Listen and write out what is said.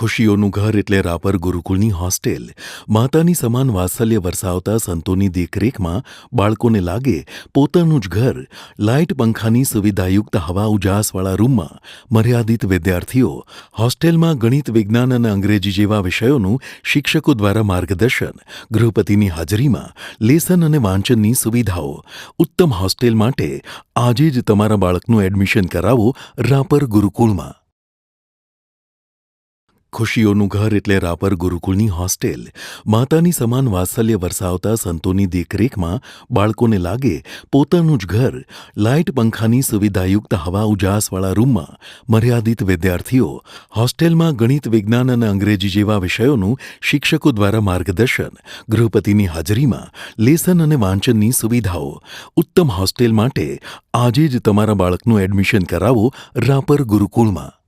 ખુશીઓનું ઘર એટલે રાપર ગુરુકુળની હોસ્ટેલ. માતાની સમાન વાત્સલ્ય વરસાવતા સંતોની દેખરેખમાં બાળકોને લાગે પોતાનું જ ઘર. લાઇટ પંખાની સુવિધાયુક્ત હવા ઉજાસવાળા રૂમમાં મર્યાદિત વિદ્યાર્થીઓ. હોસ્ટેલમાં ગણિત, વિજ્ઞાન અને અંગ્રેજી જેવા વિષયોનું શિક્ષકો દ્વારા માર્ગદર્શન. ગૃહપતિની હાજરીમાં લેસન અને વાંચનની સુવિધાઓ. ઉત્તમ હોસ્ટેલ માટે આજે જ તમારા બાળકનું એડમિશન કરાવો રાપર ગુરુકુળમાં. ખુશીઓનું ઘર એટલે રાપર ગુરુકુળની હોસ્ટેલ. માતાની સમાન વાત્સલ્ય વરસાવતા સંતોની દેખરેખમાં બાળકોને લાગે પોતાનું જ ઘર. લાઇટ પંખાની સુવિધાયુક્ત હવા ઉજાસવાળા રૂમમાં મર્યાદિત વિદ્યાર્થીઓ. હોસ્ટેલમાં ગણિત, વિજ્ઞાન અને અંગ્રેજી જેવા વિષયોનું શિક્ષકો દ્વારા માર્ગદર્શન. ગૃહપતિની હાજરીમાં લેસન અને વાંચનની સુવિધાઓ. ઉત્તમ હોસ્ટેલ માટે આજે જ તમારા બાળકનું એડમિશન કરાવો રાપર ગુરુકુળમાં.